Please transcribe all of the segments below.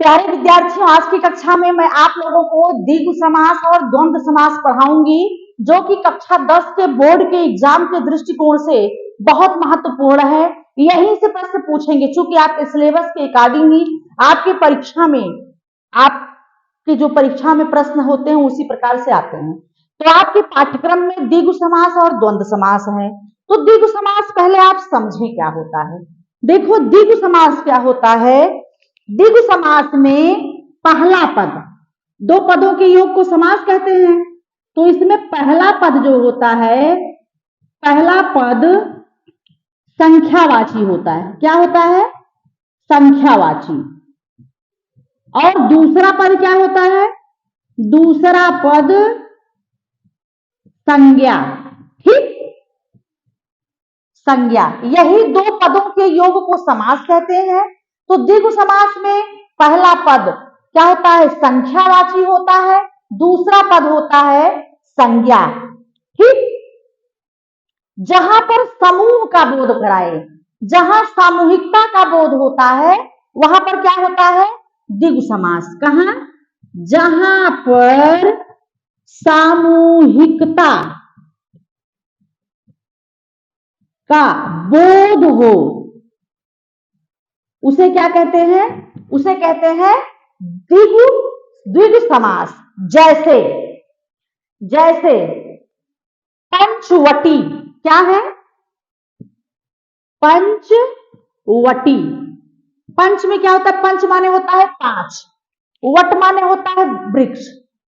प्यारे विद्यार्थियों, आज की कक्षा में मैं आप लोगों को द्विगु समास और द्वंद्व समास पढ़ाऊंगी, जो कि कक्षा 10 के बोर्ड के एग्जाम के दृष्टिकोण से बहुत महत्वपूर्ण है। यहीं से प्रश्न पूछेंगे, चूंकि आपके सिलेबस के अकॉर्डिंग ही आपकी परीक्षा में आपके जो परीक्षा में प्रश्न होते हैं उसी प्रकार से आते हैं। तो आपके पाठ्यक्रम में द्विगु समास और द्वंद्व समास है। तो द्विगु समास पहले आप समझें क्या होता है। देखो, द्विगु समास क्या होता है। द्विगु समास में पहला पद, दो पदों के योग को समास कहते हैं। तो इसमें पहला पद जो होता है, पहला पद संख्यावाची होता है। क्या होता है? संख्यावाची। और दूसरा पद क्या होता है? दूसरा पद संज्ञा। ठीक, संज्ञा। यही दो पदों के योग को समास कहते हैं। तो द्विगु समास में पहला पद क्या होता है? संख्यावाची होता है। दूसरा पद होता है संज्ञा। ठीक, जहां पर समूह का बोध कराए, जहां सामूहिकता का बोध होता है, वहां पर क्या होता है? द्विगु समास। कहां? जहां पर सामूहिकता का बोध हो, उसे क्या कहते हैं? उसे कहते हैं द्विगु समास। जैसे जैसे पंचवटी। क्या है? पंचवटी। पंच में क्या होता है? पंच माने होता है पांच, वट माने होता है वृक्ष।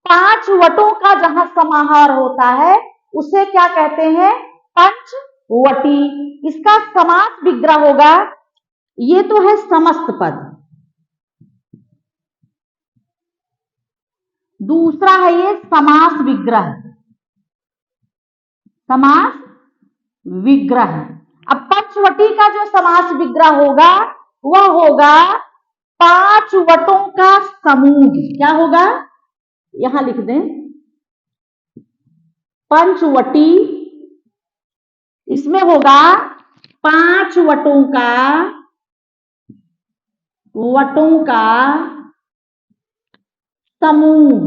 पांच वटों का जहां समाहार होता है उसे क्या कहते हैं? पंचवटी। इसका समास विग्रह होगा, ये तो है समस्त पद। दूसरा है ये समास विग्रह। समास विग्रह। अब पंचवटी का जो समास विग्रह होगा वह होगा पांच वटों का समूह। क्या होगा? यहां लिख दें, पंचवटी। इसमें होगा पांच वटों का समूह।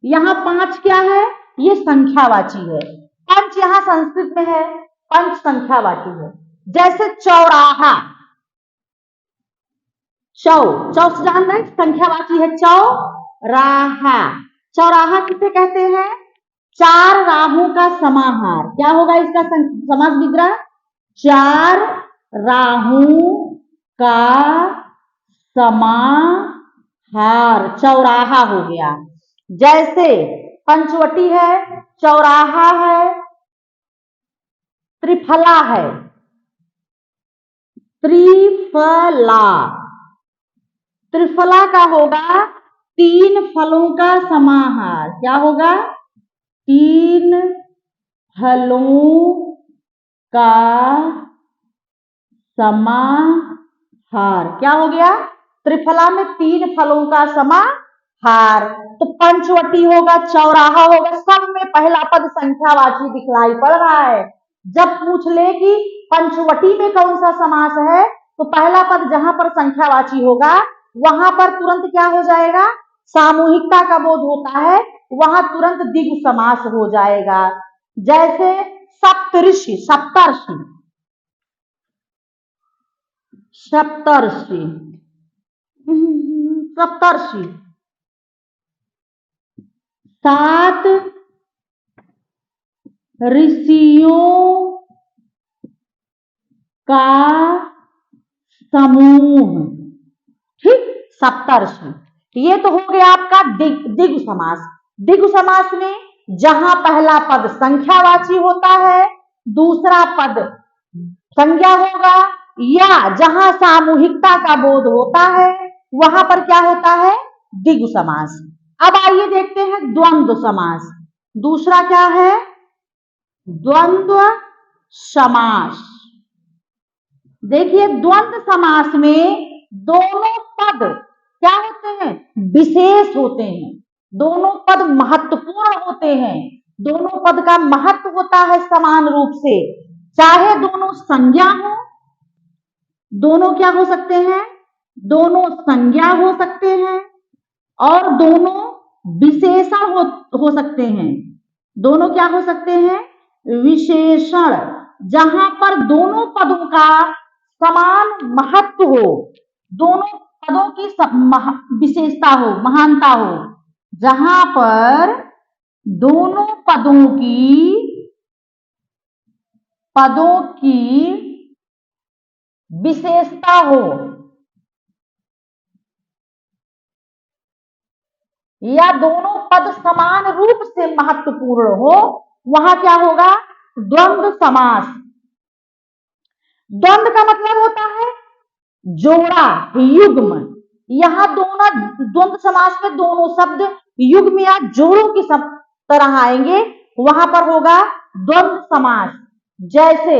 यहां पांच क्या है? ये संख्यावाची है। पंच यहां संस्कृत में है, पंच संख्यावाची है। जैसे चौराहा। चौ से जान रहे, संख्यावाची है चौराहा। चौराहा किसे कहते हैं? चार राहों का समाहार। क्या होगा इसका समास विग्रह? चार राहों का समाहार, चौराहा हो गया। जैसे पंचवटी है, चौराहा है, त्रिफला है। त्रिफला, त्रिफला का होगा तीन फलों का समाहार। क्या होगा? तीन फलों का समाहार। क्या हो गया? त्रिफला में तीन फलों का समाहार। तो पंचवटी होगा, चौराहा होगा, सब में पहला पद संख्यावाची दिखलाई पड़ रहा है। जब पूछ ले कि पंचवटी में कौन सा समास है, तो पहला पद जहां पर संख्यावाची होगा वहां पर तुरंत क्या हो जाएगा? सामूहिकता का बोध होता है, वहां तुरंत द्विगु समास हो जाएगा। जैसे सप्तऋषि, सप्तर्षि, सप्तर्षि, सप्तर्षि, सात ऋषियों का समूह। ठीक, सप्तर्षि। ये तो हो गया आपका द्विगु समास। द्विगु समास में जहां पहला पद संख्यावाची होता है, दूसरा पद संज्ञा होगा, या जहां सामूहिकता का बोध होता है वहां पर क्या होता है? द्विगु समास। अब आइए देखते हैं द्वंद्व समास। दूसरा क्या है? द्वंद्व समास। देखिए, द्वंद्व समास में दोनों पद क्या होते हैं? विशेष होते हैं। दोनों पद महत्वपूर्ण होते हैं। दोनों पद का महत्व होता है समान रूप से, चाहे दोनों संज्ञा हो। दोनों क्या हो सकते हैं? दोनों संज्ञा हो सकते हैं और दोनों विशेषण हो सकते हैं। दोनों क्या हो सकते हैं? विशेषण। जहां पर दोनों पदों का समान महत्व हो, दोनों पदों की विशेषता हो, महानता हो। जहां पर दोनों पदों की विशेषता हो या दोनों पद समान रूप से महत्वपूर्ण हो, वहां क्या होगा? द्वंद्व समास। द्वंद्व का मतलब होता है जोड़ा, युग्म। यहां दोनों द्वंद्व समास में दोनों शब्द युग्म या जोड़ों की सब तरह आएंगे, वहां पर होगा द्वंद्व समास। जैसे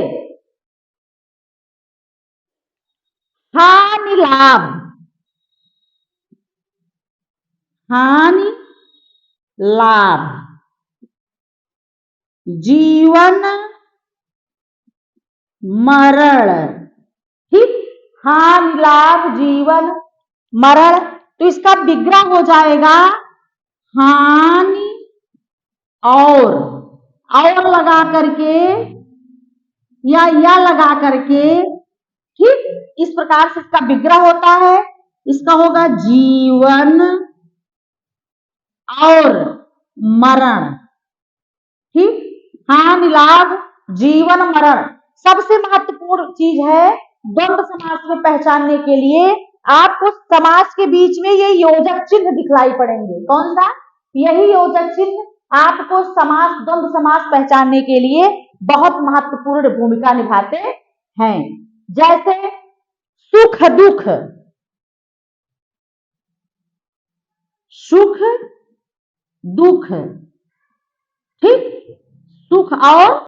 हानि लाभ, हानि लाभ, जीवन मरण। ठीक, हानि लाभ जीवन मरण। तो इसका विग्रह हो जाएगा हानि और लगा करके या लगा करके। ठीक, इस प्रकार से इसका विग्रह होता है। इसका होगा जीवन और मरण। ठीक, हानि लाभ जीवन मरण। सबसे महत्वपूर्ण चीज है द्वंद्व समास में पहचानने के लिए आपको समास के बीच में ये योजक चिन्ह दिखलाई पड़ेंगे। कौन सा? यही योजक चिन्ह आपको समास, द्वंद्व समास पहचानने के लिए बहुत महत्वपूर्ण भूमिका निभाते हैं। जैसे सुख दुख, सुख दुख। ठीक, सुख और